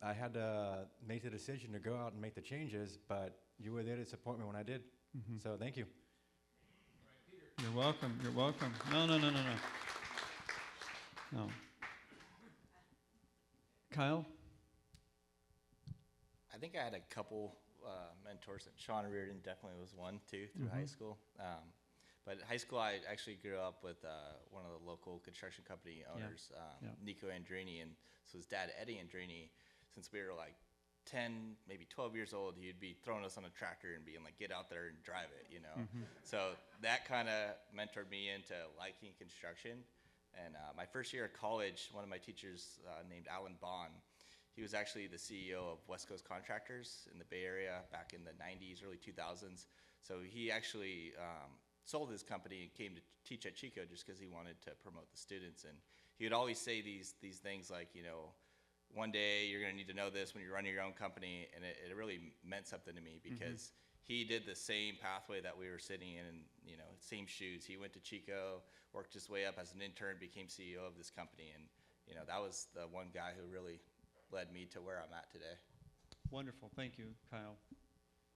S5: I had to make the decision to go out and make the changes, but you were there to support me when I did.
S1: Mm-hmm.
S5: So thank you.
S1: You're welcome. You're welcome. No. No. Kyle?
S4: I think I had a couple mentors. Sean Reardon definitely was one too through high school. But high school, I actually grew up with one of the local construction company owners,
S1: yeah.
S4: Nico Andrini, and so his dad, Eddie Andrini, since we were like 10, maybe 12 years old, he'd be throwing us on a tractor and being like, get out there and drive it, you know? So that kind of mentored me into liking construction. And my first year of college, one of my teachers named Alan Bond, he was actually the CEO of West Coast Contractors in the Bay Area back in the 90s, early 2000s. So he actually sold his company and came to teach at Chico just because he wanted to promote the students. And he would always say these things like, you know, one day you're going to need to know this when you're running your own company. And it really meant something to me because he did the same pathway that we were sitting in, you know, same shoes. He went to Chico, worked his way up as an intern, became CEO of this company. And, you know, that was the one guy who really led me to where I'm at today.
S1: Wonderful. Thank you, Kyle.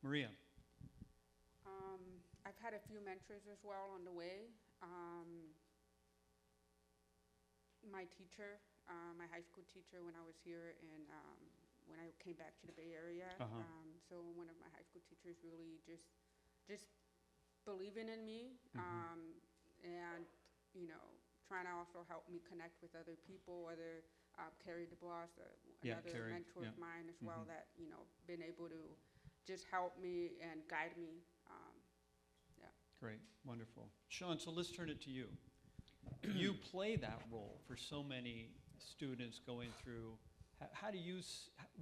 S1: Maria.
S2: I've had a few mentors as well on the way. My teacher, my high school teacher when I was here and when I came back to the Bay Area. So one of my high school teachers really just believing in me and, you know, trying to also help me connect with other people, other Carrie DeBois, another
S1: Carrie,
S2: mentor of mine as well that, you know, been able to just help me and guide me.
S1: Great, wonderful. Sean, so let's turn it to you. You play that role for so many students going through. How do you,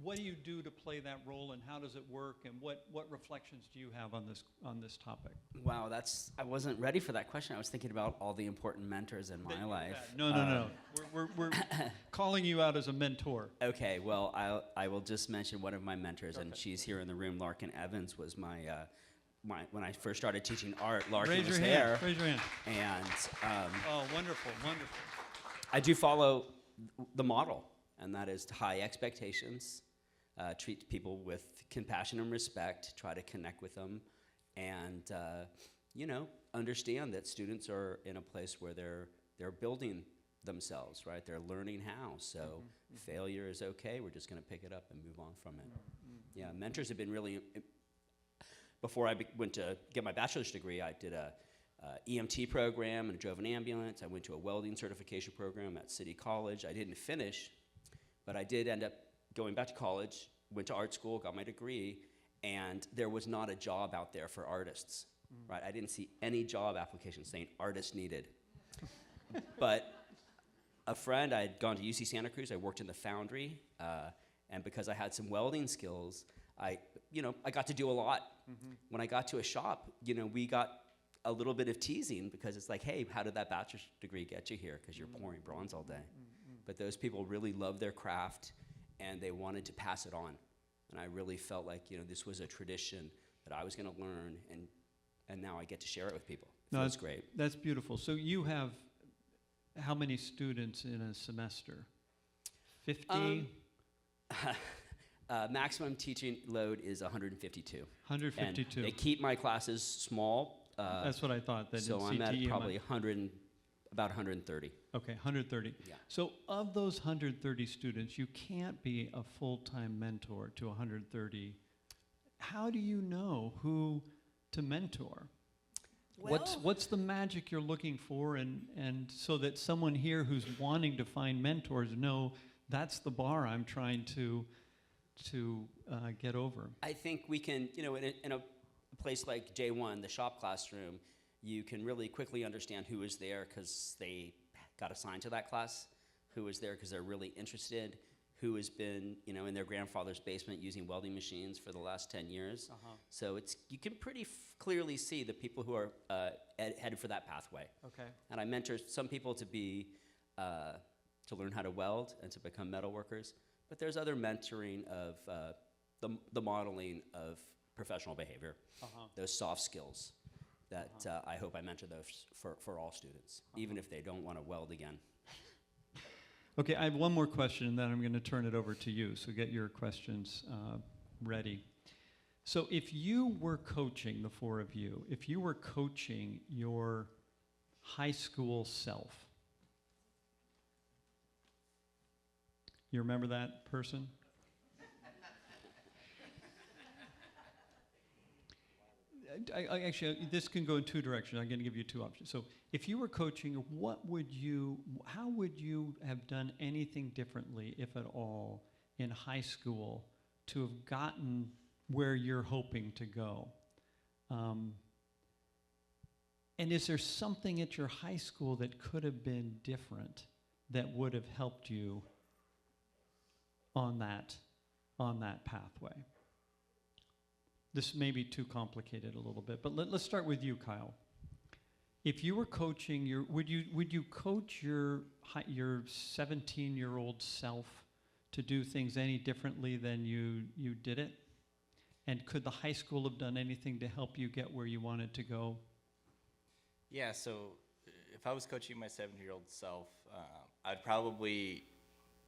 S1: what do you do to play that role, and how does it work, and what reflections do you have on this topic?
S6: Wow, I wasn't ready for that question. I was thinking about all the important mentors in my life.
S1: No. We're calling you out as a mentor.
S6: Okay, well, I will just mention one of my mentors, and she's here in the room. Larkin Evans was my when I first started teaching art. Larkin was there.
S1: Raise your hand.
S6: And
S1: Oh, wonderful.
S6: I do follow the model, and that is high expectations, treat people with compassion and respect, try to connect with them, and you know, understand that students are in a place where they're building themselves, right? They're learning how. So failure is okay. We're just going to pick it up and move on from it. Yeah, mentors have been really. Before I went to get my bachelor's degree, I did a EMT program and drove an ambulance. I went to a welding certification program at City College. I didn't finish, but I did end up going back to college, went to art school, got my degree, and there was not a job out there for artists, right? I didn't see any job applications saying artists needed. But a friend, I had gone to UC Santa Cruz, I worked in the foundry, and because I had some welding skills, I got to do a lot. When I got to a shop, you know, we got a little bit of teasing because it's like, hey, how did that bachelor's degree get you here? Because you're pouring bronze all day. But those people really loved their craft, and they wanted to pass it on. And I really felt like, you know, this was a tradition that I was going to learn, and now I get to share it with people.
S1: No,
S6: That's great.
S1: That's beautiful. So you have how many students in a semester? 50?
S6: Maximum teaching load is 152.
S1: 152.
S6: And they keep my classes small.
S1: That's what I thought. That
S6: So
S1: in
S6: I'm at
S1: CTE,
S6: probably about 130.
S1: Okay, 130.
S6: Yeah.
S1: So of those 130 students, you can't be a full-time mentor to 130. How do you know who to mentor? What's the magic you're looking for, and so that someone here who's wanting to find mentors know that's the bar I'm trying to get over?
S6: I think we can, you know, in a place like J1, the shop classroom, you can really quickly understand who is there because they got assigned to that class, who is there because they're really interested, who has been, you know, in their grandfather's basement using welding machines for the last 10 years. So you can pretty clearly see the people who are headed for that pathway.
S1: Okay.
S6: And I mentor some people to be, to learn how to weld and to become metal workers. But there's other mentoring of the modeling of professional behavior, those soft skills that I hope I mentor those for all students, even if they don't want to weld again.
S1: Okay, I have one more question, and then I'm going to turn it over to you, so get your questions ready. So if you were coaching, the four of you, if you were coaching your high school self, you remember that person? I actually, this can go in two directions. I'm going to give you two options. So if you were coaching, how would you have done anything differently, if at all, in high school to have gotten where you're hoping to go? And is there something at your high school that could have been different that would have helped you on that pathway? This may be too complicated a little bit, but let's start with you, Kyle. If you were coaching, would you coach your 17-year-old self to do things any differently than you did it? And could the high school have done anything to help you get where you wanted to go?
S4: Yeah, so if I was coaching my 7-year-old self, I'd probably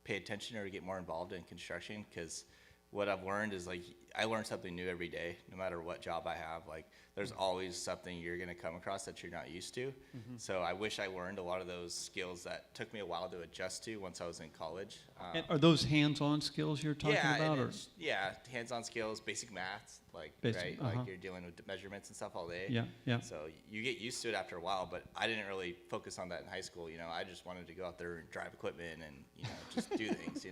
S4: pay attention or get more involved in construction, because what I've learned is, like, I learn something new every day, no matter what job I have. Like, there's always something you're going to come across that you're not used to. So I wish I learned a lot of those skills that took me a while to adjust to once I was in college.
S1: And are those hands-on skills you're talking about? Or?
S4: Yeah, hands-on skills, basic math, like, right? Like, you're dealing with measurements and stuff all day.
S1: Yeah.
S4: So you get used to it after a while, but I didn't really focus on that in high school. I just wanted to go out there and drive equipment and, just do things,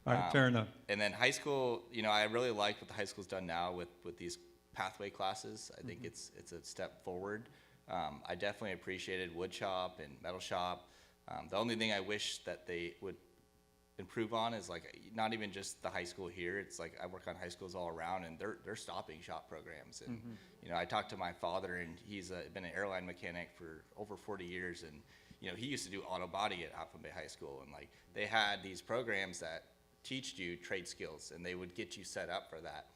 S1: All right, fair enough.
S4: And then high school, I really like what the high school's done now with these pathway classes. I think it's a step forward. I definitely appreciated wood shop and metal shop. The only thing I wish that they would improve on is, like, not even just the high school here. It's like I work on high schools all around, and they're stopping shop programs. And I talked to my father, and he's been an airline mechanic for over 40 years, and he used to do auto body at Half Moon Bay High School, and, like, they had these programs that teach you trade skills, and they would get you set up for that.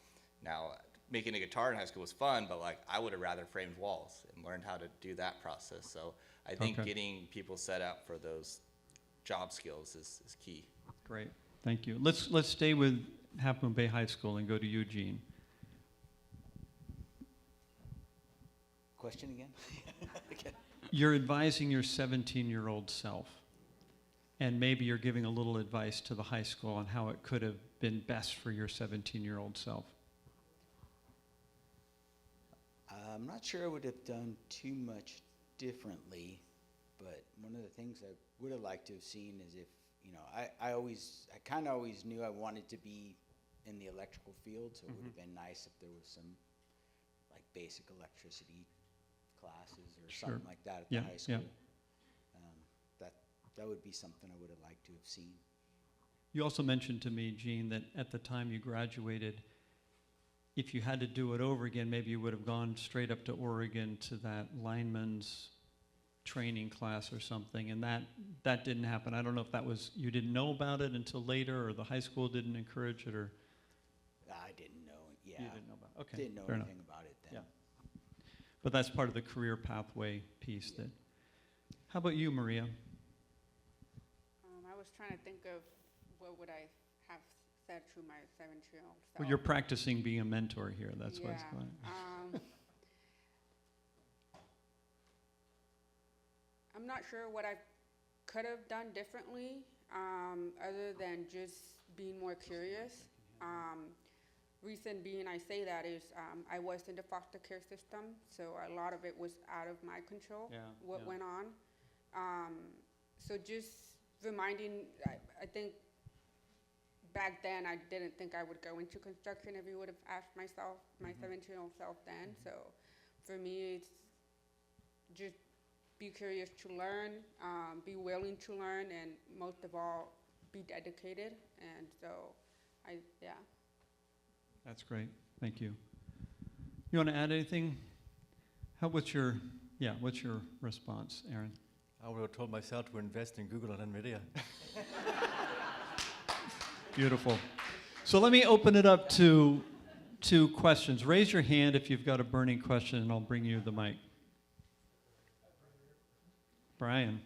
S4: Now, making a guitar in high school was fun, but, like, I would have rather framed walls and learned how to do that process. So I think getting people set up for those job skills is key.
S1: Great, thank you. Let's stay with Half Moon Bay High School and go to Eugene.
S3: Question again? Okay.
S1: You're advising your 17-year-old self, and maybe you're giving a little advice to the high school on how it could have been best for your 17-year-old self.
S3: I'm not sure I would have done too much differently, but one of the things I would have liked to have seen is if, I kind of always knew I wanted to be in the electrical field, so it would have been nice if there was some, like, basic electricity classes or something like that at the high school. That would be something I would have liked to have seen.
S1: You also mentioned to me, Gene, that at the time you graduated, if you had to do it over again, maybe you would have gone straight up to Oregon to that lineman's training class or something, and that didn't happen. I don't know if that was, you didn't know about it until later, or the high school didn't encourage it, or?
S3: I didn't know, yeah.
S1: You didn't know about it, okay.
S3: Didn't know
S1: fair
S3: anything
S1: enough.
S3: about it then.
S1: Yeah. But that's part of the career pathway piece. That. How about you, Maria?
S2: I was trying to think of what would I have said to my 7-year-old self.
S1: Well, you're practicing being a mentor here. That's why it's fine.
S2: I'm not sure what I could have done differently, other than just being more curious. Reason being I say that is I was in the foster care system, so a lot of it was out of my control, went on. So just reminding, I think back then I didn't think I would go into construction if you would have asked myself, my 17-year-old self then. So for me, it's just be curious to learn, be willing to learn, and most of all, be dedicated. And so,
S1: That's great. Thank you. You want to add anything? What's your response, Aaron?
S5: I would have told myself to invest in Google and NVIDIA.
S1: Beautiful. So let me open it up to questions. Raise your hand if you've got a burning question, and I'll bring you the mic. Brian.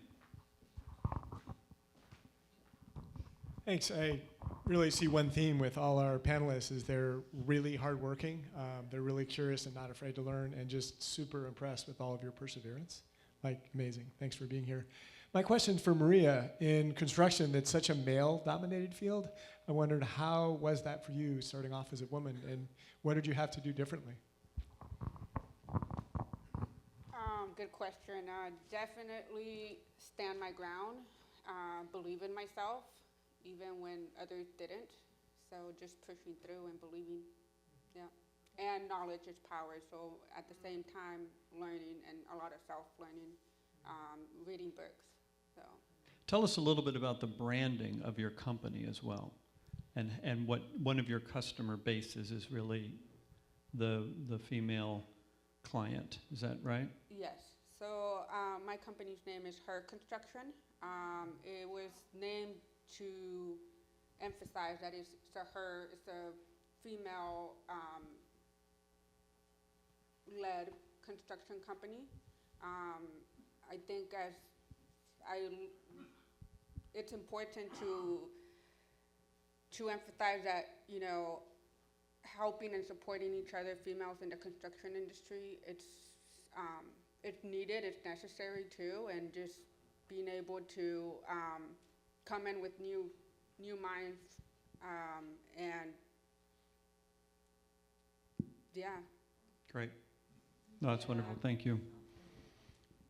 S7: Thanks. I really see one theme with all our panelists is they're really hardworking. They're really curious and not afraid to learn, and just super impressed with all of your perseverance. Amazing. Thanks for being here. My question for Maria, in construction, that's such a male-dominated field, I wondered how was that for you starting off as a woman, and what did you have to do differently?
S2: Good question. Definitely stand my ground, believe in myself, even when others didn't. So just pushing through and believing, yeah. And knowledge is power, so at the same time, learning and a lot of self-learning, reading books, so.
S1: Tell us a little bit about the branding of your company as well, and what one of your customer bases is really the female client. Is that right?
S2: Yes. So my company's name is Her Construction. It was named to emphasize that it's a female led construction company. I think it's important to emphasize that, you know, helping and supporting each other, females in the construction industry, it's needed, it's necessary too, and just being able to come in with new minds, and yeah.
S1: Great. No, that's wonderful. Thank you.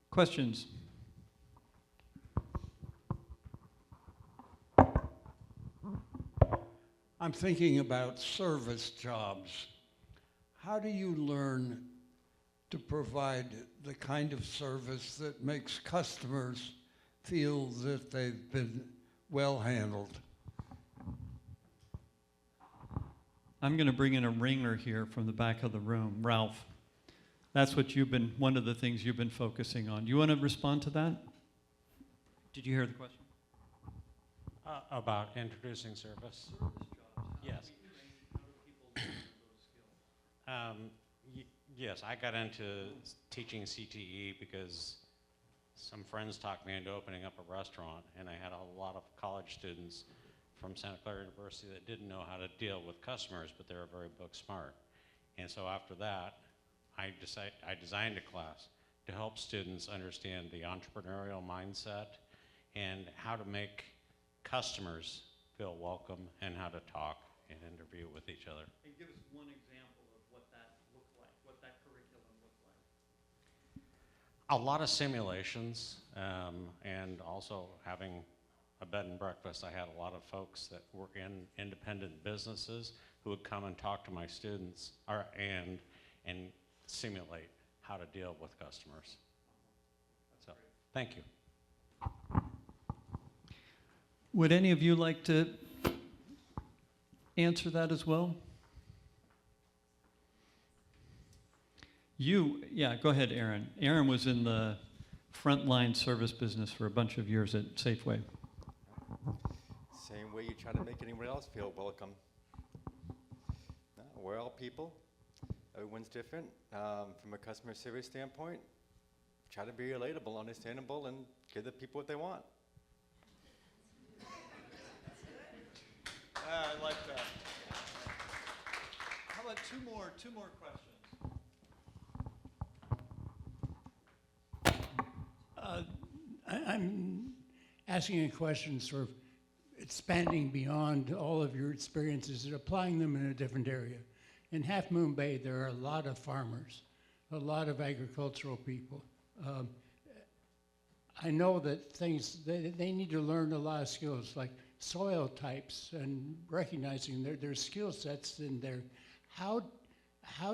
S1: Questions?
S8: I'm thinking about service jobs. How do you learn to provide the kind of service that makes customers feel that they've been well handled?
S1: I'm going to bring in a ringer here from the back of the room. Ralph, that's what one of the things you've been focusing on. You want to respond to that? Did you hear the question?
S9: About introducing service? Yes. Yes, I got into teaching CTE because some friends talked me into opening up a restaurant, and I had a lot of college students from Santa Clara University that didn't know how to deal with customers, but they were very book smart. And so after that, I designed a class to help students understand the entrepreneurial mindset and how to make customers feel welcome and how to talk and interview with each other.
S1: And give us one example of what that looked like, what that curriculum looked like.
S9: A lot of simulations, and also having a bed and breakfast. I had a lot of folks that work in independent businesses who would come and talk to my students and simulate how to deal with customers. So, thank you.
S1: Would any of you like to answer that as well? Yeah, go ahead, Aaron. Aaron was in the frontline service business for a bunch of years at Safeway.
S5: Same way you try to make anyone else feel welcome. We're all people. Everyone's different. From a customer service standpoint, try to be relatable, understandable, and give the people what they want.
S1: I like that. How about two more questions?
S10: I'm asking a question sort of expanding beyond all of your experiences and applying them in a different area. In Half Moon Bay, there are a lot of farmers, a lot of agricultural people. I know that they need to learn a lot of skills like soil types and recognizing their skill sets in there. How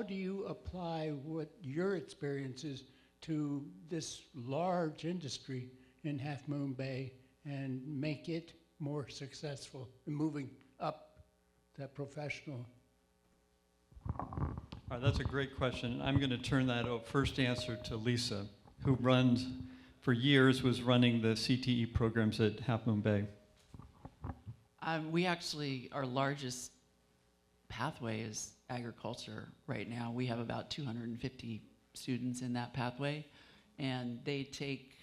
S10: do you apply what your experience is to this large industry in Half Moon Bay and make it more successful in moving up that professional?
S1: All right, that's a great question. I'm going to turn that first answer to Lisa, who for years was running the CTE programs at Half Moon Bay.
S11: We actually, our largest pathway is agriculture right now. We have about 250 students in that pathway, and they take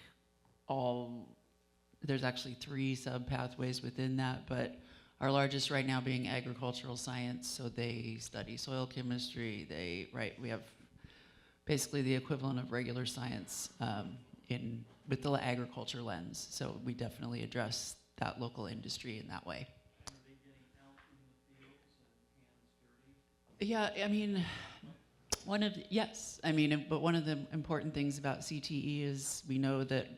S11: there's actually 3 sub-pathways within that, but our largest right now being agricultural science, so they study soil chemistry, we have basically the equivalent of regular science with the agriculture lens, so we definitely address that local industry in that way.
S1: Are they getting out in the fields and hands dirty?
S11: Yeah, I mean, Yes, I mean, but one of the important things about CTE is we know that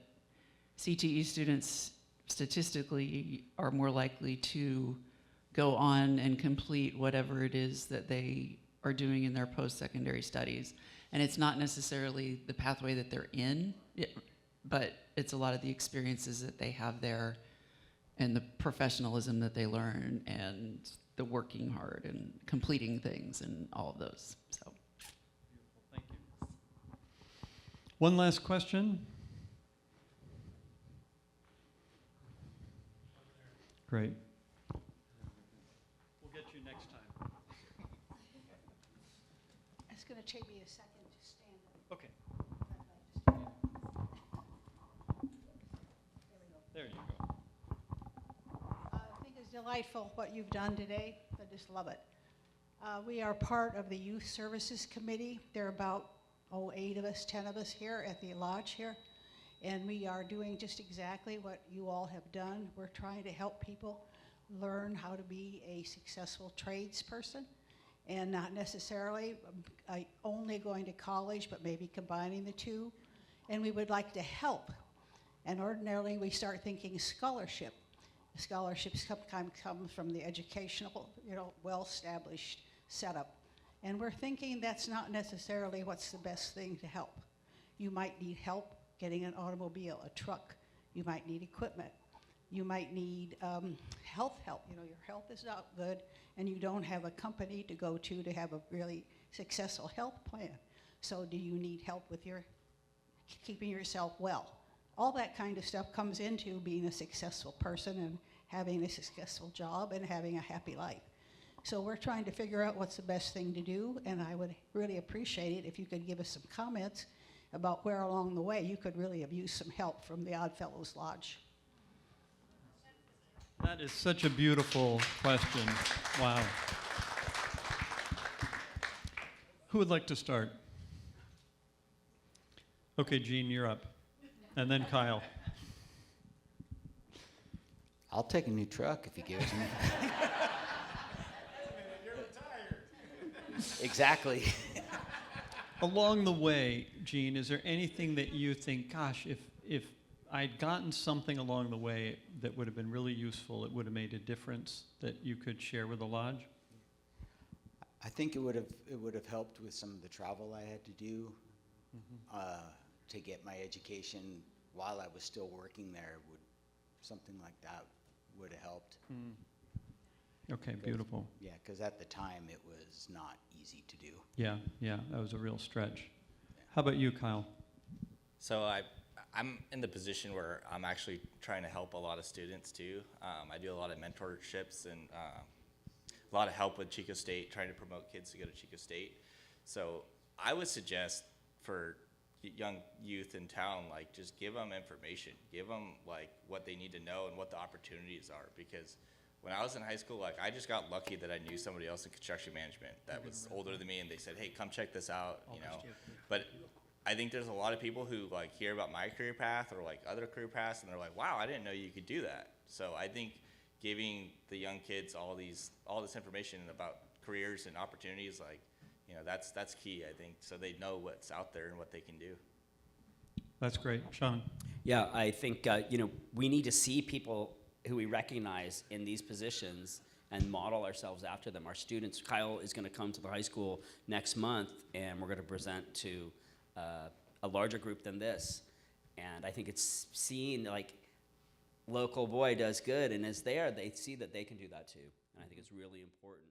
S11: CTE students statistically are more likely to go on and complete whatever it is that they are doing in their post-secondary studies. And it's not necessarily the pathway that they're in, but it's a lot of the experiences that they have there and the professionalism that they learn and the working hard and completing things and all of those, so.
S1: Thank you. One last question. Great. We'll get you next time.
S12: It's going to take me a second to stand up.
S1: Okay. There you go.
S12: I think it's delightful what you've done today. I just love it. We are part of the Youth Services Committee. There are about 8 of us, 10 of us here at the lodge here. And we are doing just exactly what you all have done. We're trying to help people learn how to be a successful tradesperson and not necessarily only going to college, but maybe combining the two. And we would like to help. And ordinarily we start thinking scholarship. Scholarships sometimes come from the educational, well-established setup. And we're thinking that's not necessarily what's the best thing to help. You might need help getting an automobile, a truck. You might need equipment. You might need health help. Your health is not good and you don't have a company to go to have a really successful health plan. So do you need help with keeping yourself well? All that kind of stuff comes into being a successful person and having a successful job and having a happy life. So we're trying to figure out what's the best thing to do, and I would really appreciate it if you could give us some comments about where along the way you could really have used some help from the Oddfellows Lodge.
S1: That is such a beautiful question. Wow. Who would like to start? Okay, Gene, you're up. And then Kyle.
S3: I'll take a new truck if you give it to me.
S7: You're retired.
S3: Exactly.
S1: Along the way, Gene, is there anything that you think, gosh, if I'd gotten something along the way that would have been really useful, it would have made a difference that you could share with the lodge?
S3: I think it would have helped with some of the travel I had to do to get my education while I was still working there. Something like that would have helped.
S1: Okay, beautiful.
S3: Yeah, because at the time it was not easy to do.
S1: Yeah, that was a real stretch. How about you, Kyle?
S4: So I'm in the position where I'm actually trying to help a lot of students too. I do a lot of mentorships and a lot of help with Chico State, trying to promote kids to go to Chico State. So I would suggest for young youth in town, like, just give them information, give them like what they need to know and what the opportunities are. Because when I was in high school, like, I just got lucky that I knew somebody else in construction management that was older than me, and they said, hey, come check this out, you know. But I think there's a lot of people who like hear about my career path or like other career paths, and they're like, wow, I didn't know you could do that. So I think giving the young kids all this information about careers and opportunities, like, that's key, I think, so they know what's out there and what they can do.
S1: That's great. Sean?
S6: Yeah, I think, we need to see people who we recognize in these positions and model ourselves after them. Our students, Kyle is going to come to the high school next month, and we're going to present to a larger group than this. And I think it's seeing, like, local boy does good and is there, they see that they can do that too. And I think it's really important.